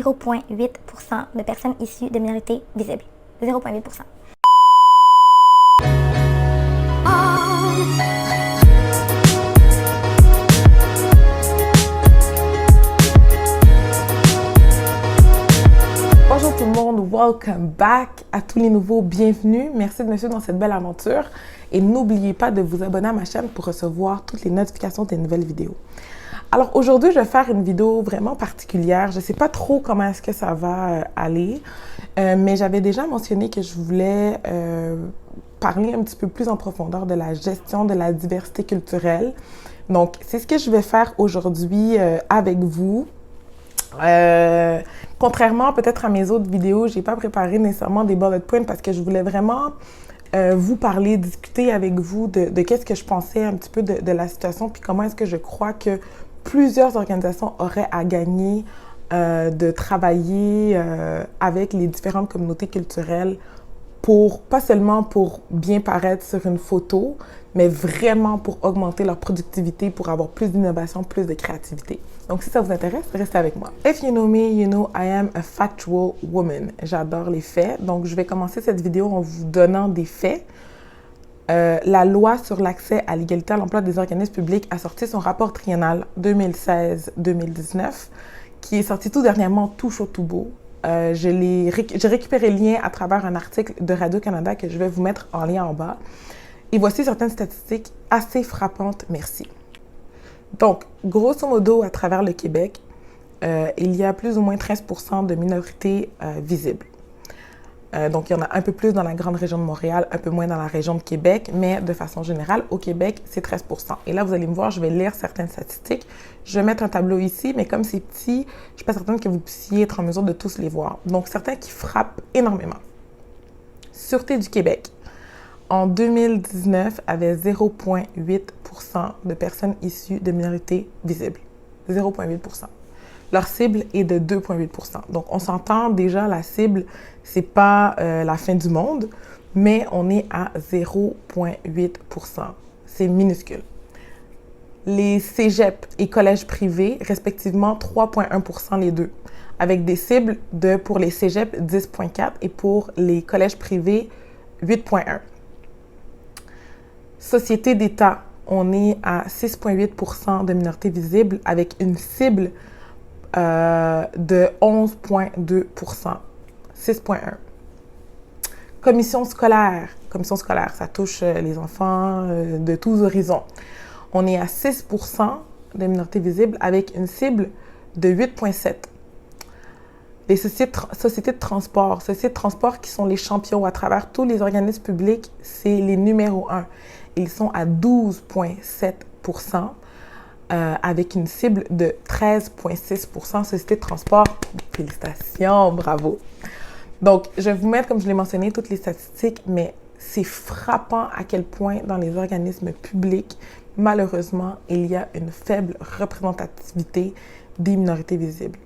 0,8% de personnes issues de minorités visibles. 0,8%. Bonjour tout le monde, welcome back à tous les nouveaux, bienvenue. Merci de me suivre dans cette belle aventure et n'oubliez pas de vous abonner à ma chaîne pour recevoir toutes les notifications des nouvelles vidéos. Alors aujourd'hui, je vais faire une vidéo vraiment particulière. Je ne sais pas trop comment est-ce que ça va aller, mais j'avais déjà mentionné que je voulais parler un petit peu plus en profondeur de la gestion de la diversité culturelle. Donc, c'est ce que je vais faire aujourd'hui avec vous. Contrairement peut-être à mes autres vidéos, j'ai pas préparé nécessairement des bullet points parce que je voulais vraiment vous parler, discuter avec vous de qu'est-ce que je pensais un petit peu de la situation puis comment est-ce que je crois que plusieurs organisations auraient à gagner de travailler avec les différentes communautés culturelles pas seulement pour bien paraître sur une photo, mais vraiment pour augmenter leur productivité, pour avoir plus d'innovation, plus de créativité. Donc, si ça vous intéresse, restez avec moi. If you know me, you know I am a factual woman. J'adore les faits. Donc, je vais commencer cette vidéo en vous donnant des faits. La loi sur l'accès à l'égalité à l'emploi des organismes publics a sorti son rapport triennal 2016-2019, qui est sorti tout dernièrement, tout chaud, tout beau. J'ai récupéré le lien à travers un article de Radio-Canada que je vais vous mettre en lien en bas. Et voici certaines statistiques assez frappantes, merci. Donc, grosso modo, à travers le Québec, il y a plus ou moins 13% de minorités visibles. Donc, il y en a un peu plus dans la grande région de Montréal, un peu moins dans la région de Québec, mais de façon générale, au Québec, c'est 13%. Et là, vous allez me voir, je vais lire certaines statistiques. Je vais mettre un tableau ici, mais comme c'est petit, je ne suis pas certaine que vous puissiez être en mesure de tous les voir. Donc, certains qui frappent énormément. Sûreté du Québec, en 2019, avait 0,8% de personnes issues de minorités visibles. 0,8%. Leur cible est de 2,8%. Donc, on s'entend déjà, la cible, c'est pas la fin du monde, mais on est à 0,8%. C'est minuscule. Les cégeps et collèges privés, respectivement 3,1% les deux, avec des cibles de, pour les cégeps, 10,4% et pour les collèges privés, 8,1%. Société d'État, on est à 6,8% de minorités visibles avec une cible de 11,2%, 6,1%. Commission scolaire, ça touche les enfants de tous horizons. On est à 6% de minorités visibles avec une cible de 8,7%. Les sociétés de transport qui sont les champions à travers tous les organismes publics, c'est les numéros 1. Ils sont à 12,7%. Avec une cible de 13,6%. Société de transport, félicitations, bravo. Donc, je vais vous mettre, comme je l'ai mentionné, toutes les statistiques, mais c'est frappant à quel point dans les organismes publics, malheureusement, il y a une faible représentativité des minorités visibles.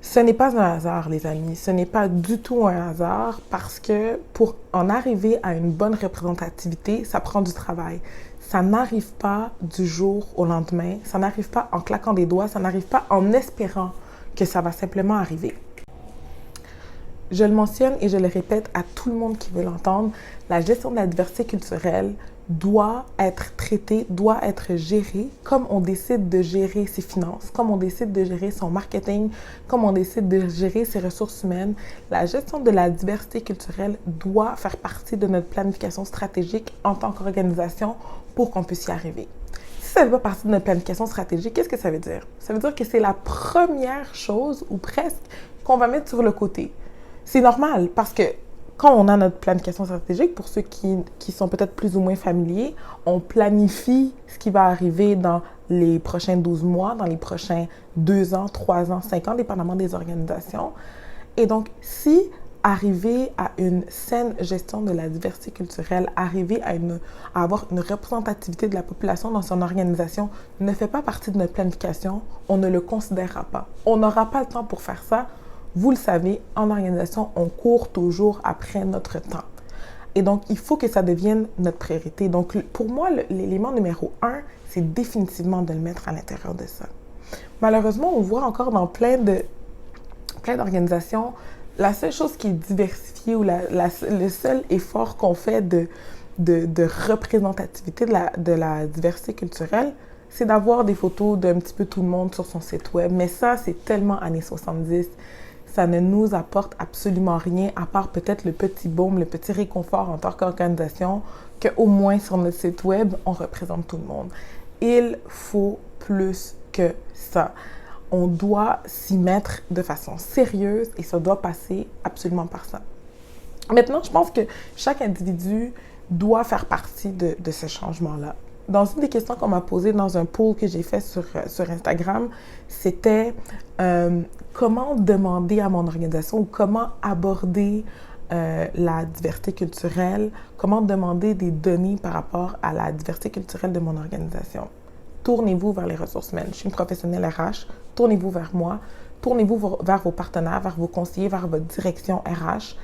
Ce n'est pas un hasard, les amis. Ce n'est pas du tout un hasard parce que pour en arriver à une bonne représentativité, ça prend du travail. Ça n'arrive pas du jour au lendemain, ça n'arrive pas en claquant des doigts, ça n'arrive pas en espérant que ça va simplement arriver. Je le mentionne et je le répète à tout le monde qui veut l'entendre, la gestion de la diversité culturelle doit être traitée, doit être gérée comme on décide de gérer ses finances, comme on décide de gérer son marketing, comme on décide de gérer ses ressources humaines. La gestion de la diversité culturelle doit faire partie de notre planification stratégique en tant qu'organisation pour qu'on puisse y arriver. Si ça ne fait pas partie de notre planification stratégique, qu'est-ce que ça veut dire? Ça veut dire que c'est la première chose, ou presque, qu'on va mettre sur le côté. C'est normal parce que quand on a notre planification stratégique, pour ceux qui sont peut-être plus ou moins familiers, on planifie ce qui va arriver dans les prochains 12 mois, dans les prochains 2 ans, 3 ans, 5 ans, dépendamment des organisations. Et donc, si arriver à une saine gestion de la diversité culturelle, arriver à avoir une représentativité de la population dans son organisation ne fait pas partie de notre planification, on ne le considérera pas. On n'aura pas le temps pour faire ça. Vous le savez, en organisation, on court toujours après notre temps. Et donc, il faut que ça devienne notre priorité. Donc, pour moi, l'élément numéro 1, c'est définitivement de le mettre à l'intérieur de ça. Malheureusement, on voit encore dans plein plein d'organisations, la seule chose qui est diversifiée ou le seul effort qu'on fait de représentativité de la diversité culturelle, c'est d'avoir des photos d'un petit peu tout le monde sur son site web. Mais ça, c'est tellement années 70. Ça ne nous apporte absolument rien, à part peut-être le petit baume, le petit réconfort en tant qu'organisation, qu'au moins sur notre site web, on représente tout le monde. Il faut plus que ça. On doit s'y mettre de façon sérieuse et ça doit passer absolument par ça. Maintenant, je pense que chaque individu doit faire partie de ce changement-là. Dans une des questions qu'on m'a posées dans un poll que j'ai fait sur Instagram, c'était comment demander à mon organisation ou comment aborder la diversité culturelle, comment demander des données par rapport à la diversité culturelle de mon organisation. Tournez-vous vers les ressources humaines. Je suis une professionnelle RH, tournez-vous vers moi, tournez-vous vers vos partenaires, vers vos conseillers, vers votre direction RH.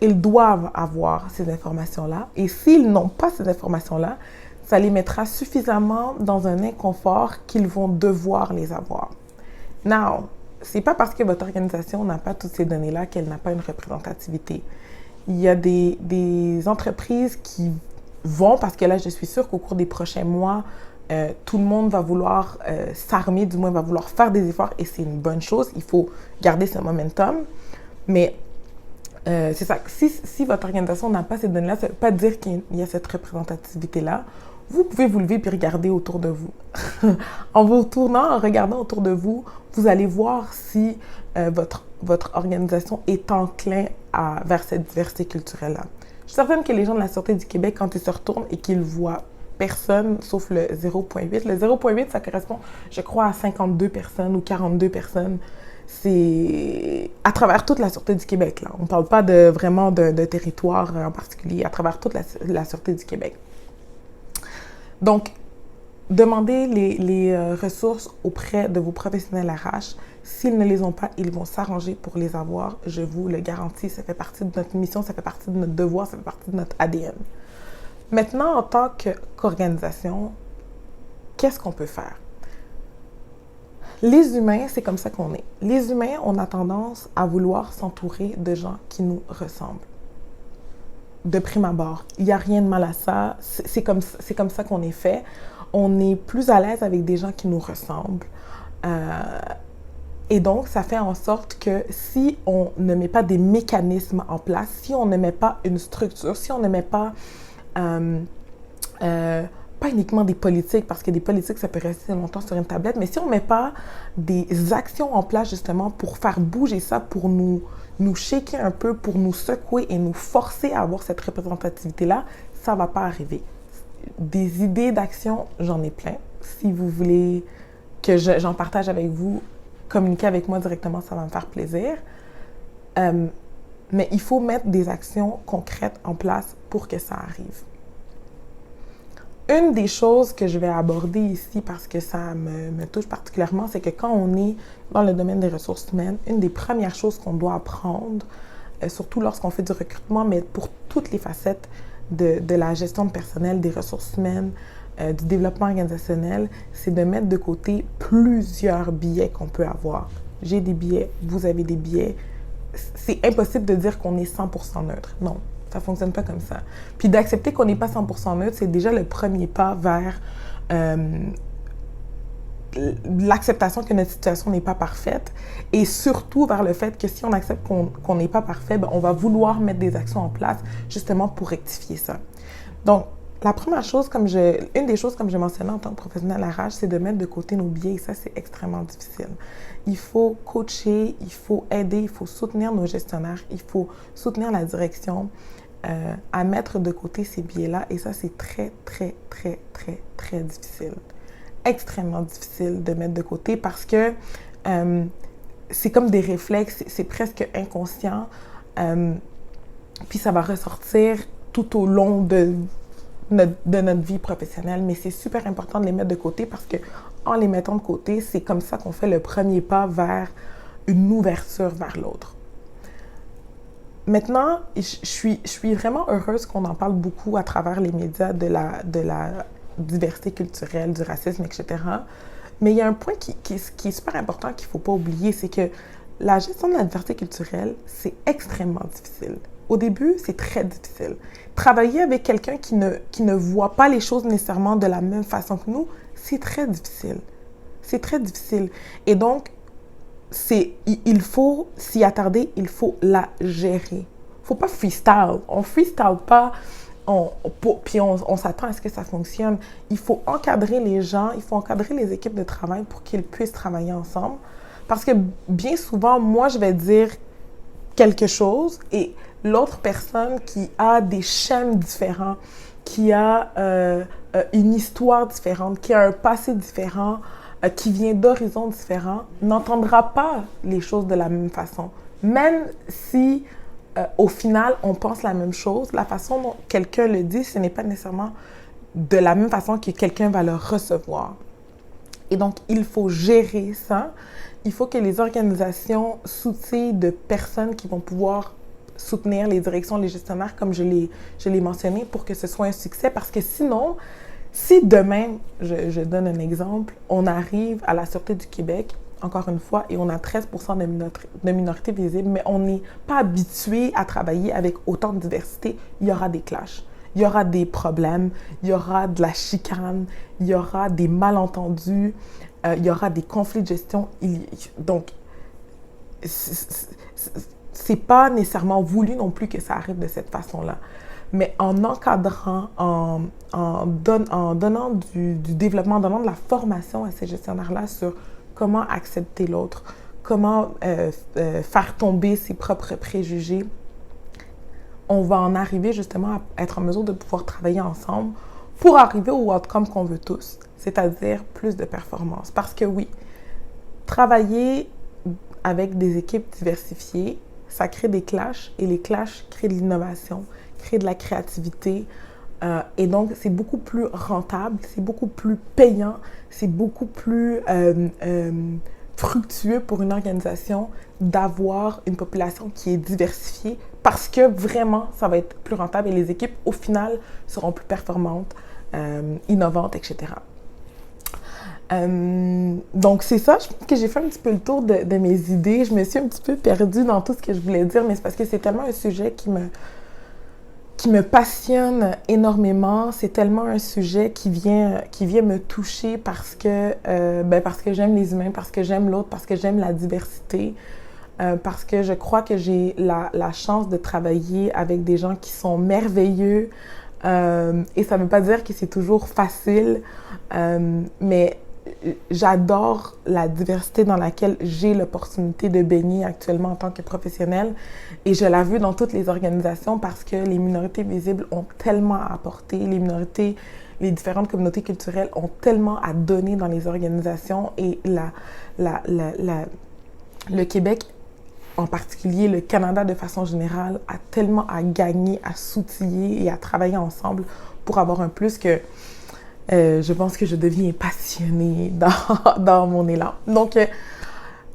Ils doivent avoir ces informations-là. Et s'ils n'ont pas ces informations-là, ça les mettra suffisamment dans un inconfort qu'ils vont devoir les avoir. Now, c'est pas parce que votre organisation n'a pas toutes ces données-là qu'elle n'a pas une représentativité. Il y a des entreprises qui vont, parce que là, je suis sûre qu'au cours des prochains mois, tout le monde va vouloir s'armer, du moins va vouloir faire des efforts et c'est une bonne chose. Il faut garder ce momentum. Mais c'est ça, si votre organisation n'a pas ces données-là, ça ne veut pas dire qu'il y a cette représentativité-là. Vous pouvez vous lever et regarder autour de vous. En vous tournant, en regardant autour de vous, vous allez voir si votre organisation est enclin vers cette diversité culturelle-là. Je suis certaine que les gens de la Sûreté du Québec, quand ils se retournent et qu'ils voient personne, sauf le 0,8. Le 0,8, ça correspond, je crois, à 52 personnes ou 42 personnes. C'est à travers toute la Sûreté du Québec, là. On ne parle pas vraiment de territoire en particulier, à travers toute la Sûreté du Québec. Donc, demandez les ressources auprès de vos professionnels RH. S'ils ne les ont pas, ils vont s'arranger pour les avoir. Je vous le garantis, ça fait partie de notre mission, ça fait partie de notre devoir, ça fait partie de notre ADN. Maintenant, en tant qu'organisation, qu'est-ce qu'on peut faire? Les humains, c'est comme ça qu'on est. Les humains, on a tendance à vouloir s'entourer de gens qui nous ressemblent. De prime abord. Il n'y a rien de mal à ça. C'est comme ça qu'on est fait. On est plus à l'aise avec des gens qui nous ressemblent. Et donc, ça fait en sorte que si on ne met pas des mécanismes en place, si on ne met pas une structure, si on ne met pas pas uniquement des politiques, parce que des politiques, ça peut rester longtemps sur une tablette, mais si on ne met pas des actions en place justement pour faire bouger ça, pour nous shaker un peu, pour nous secouer et nous forcer à avoir cette représentativité-là, ça ne va pas arriver. Des idées d'action, j'en ai plein. Si vous voulez que j'en partage avec vous, communiquer avec moi directement, ça va me faire plaisir. Mais il faut mettre des actions concrètes en place pour que ça arrive. Une des choses que je vais aborder ici, parce que ça me touche particulièrement, c'est que quand on est dans le domaine des ressources humaines, une des premières choses qu'on doit apprendre, surtout lorsqu'on fait du recrutement, mais pour toutes les facettes de la gestion de personnel, des ressources humaines, du développement organisationnel, c'est de mettre de côté plusieurs billets qu'on peut avoir. J'ai des billets, vous avez des billets. C'est impossible de dire qu'on est 100% neutre. Non. Ça ne fonctionne pas comme ça. Puis d'accepter qu'on n'est pas 100% neutre, c'est déjà le premier pas vers l'acceptation que notre situation n'est pas parfaite et surtout vers le fait que si on accepte qu'on n'est pas parfait, ben on va vouloir mettre des actions en place justement pour rectifier ça. Donc, la première chose, une des choses comme j'ai mentionné en tant que professionnel RH, c'est de mettre de côté nos biais et ça, c'est extrêmement difficile. Il faut coacher, il faut aider, il faut soutenir nos gestionnaires, il faut soutenir la direction à mettre de côté ces biais-là et ça, c'est très, très, très, très, très difficile. Extrêmement difficile de mettre de côté parce que c'est comme des réflexes, c'est presque inconscient puis ça va ressortir tout au long de notre vie professionnelle, mais c'est super important de les mettre de côté parce que en les mettant de côté, c'est comme ça qu'on fait le premier pas vers une ouverture vers l'autre. Maintenant, je suis vraiment heureuse qu'on en parle beaucoup à travers les médias de la diversité culturelle, du racisme, etc. Mais il y a un point qui est super important qu'il ne faut pas oublier, c'est que la gestion de la diversité culturelle, c'est extrêmement difficile. Au début, c'est très difficile. Travailler avec quelqu'un qui ne voit pas les choses nécessairement de la même façon que nous, c'est très difficile. C'est très difficile. Et donc, il faut s'y attarder, il faut la gérer. Il ne faut pas freestyle. On ne freestyle pas, puis on s'attend à ce que ça fonctionne. Il faut encadrer les gens, il faut encadrer les équipes de travail pour qu'ils puissent travailler ensemble. Parce que bien souvent, moi, je vais dire quelque chose et l'autre personne qui a des schèmes différents, qui a une histoire différente, qui a un passé différent, qui vient d'horizons différents, n'entendra pas les choses de la même façon. Même si, au final, on pense la même chose, la façon dont quelqu'un le dit, ce n'est pas nécessairement de la même façon que quelqu'un va le recevoir. Et donc, il faut gérer ça. Il faut que les organisations s'outillent de personnes qui vont pouvoir soutenir les directions, les gestionnaires, comme je l'ai mentionné, pour que ce soit un succès. Parce que sinon, si demain, je donne un exemple, on arrive à la Sûreté du Québec, encore une fois, et on a 13% de minorités visibles, mais on n'est pas habitué à travailler avec autant de diversité, il y aura des clashs. Il y aura des problèmes, il y aura de la chicane, il y aura des malentendus, il y aura des conflits de gestion. Donc, c'est pas nécessairement voulu non plus que ça arrive de cette façon-là. Mais en encadrant, en donnant du développement, en donnant de la formation à ces gestionnaires-là sur comment accepter l'autre, comment faire tomber ses propres préjugés, on va en arriver justement à être en mesure de pouvoir travailler ensemble pour arriver au outcome qu'on veut tous, c'est-à-dire plus de performance. Parce que oui, travailler avec des équipes diversifiées, ça crée des clashs et les clashs créent de l'innovation, créent de la créativité et donc c'est beaucoup plus rentable, c'est beaucoup plus payant, c'est beaucoup plus fructueux pour une organisation d'avoir une population qui est diversifiée parce que vraiment, ça va être plus rentable et les équipes, au final, seront plus performantes, innovantes, etc. Donc, c'est ça. Je pense que j'ai fait un petit peu le tour de mes idées. Je me suis un petit peu perdue dans tout ce que je voulais dire, mais c'est parce que c'est tellement un sujet qui me passionne énormément. C'est tellement un sujet qui vient me toucher parce que j'aime les humains, parce que j'aime l'autre, parce que j'aime la diversité, parce que je crois que j'ai la chance de travailler avec des gens qui sont merveilleux. Et ça ne veut pas dire que c'est toujours facile, mais j'adore la diversité dans laquelle j'ai l'opportunité de baigner actuellement en tant que professionnelle et je la veux dans toutes les organisations parce que les minorités visibles ont tellement à apporter, les différentes communautés culturelles ont tellement à donner dans les organisations et le Québec, en particulier le Canada de façon générale, a tellement à gagner, à s'outiller et à travailler ensemble pour avoir un plus que je pense que je deviens passionnée dans mon élan. Donc,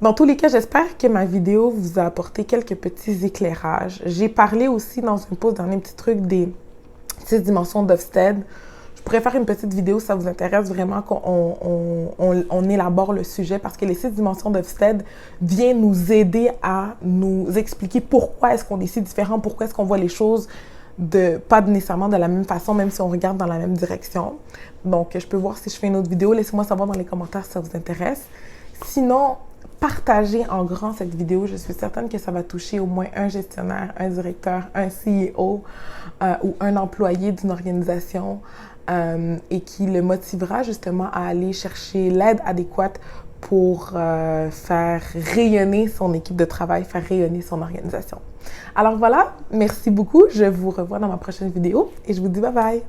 dans tous les cas, j'espère que ma vidéo vous a apporté quelques petits éclairages. J'ai parlé aussi dans une pause, dernier petit truc, des 6 dimensions d'Ofsted. Je pourrais faire une petite vidéo si ça vous intéresse vraiment qu'on élabore le sujet parce que les 6 dimensions d'Ofsted viennent nous aider à nous expliquer pourquoi est-ce qu'on est si différent, pourquoi est-ce qu'on voit les choses pas nécessairement de la même façon, même si on regarde dans la même direction. Donc, je peux voir si je fais une autre vidéo. Laissez-moi savoir dans les commentaires si ça vous intéresse. Sinon, partagez en grand cette vidéo. Je suis certaine que ça va toucher au moins un gestionnaire, un directeur, un CEO ou un employé d'une organisation et qui le motivera justement à aller chercher l'aide adéquate pour faire rayonner son équipe de travail, faire rayonner son organisation. Alors voilà, merci beaucoup. Je vous revois dans ma prochaine vidéo et je vous dis bye bye.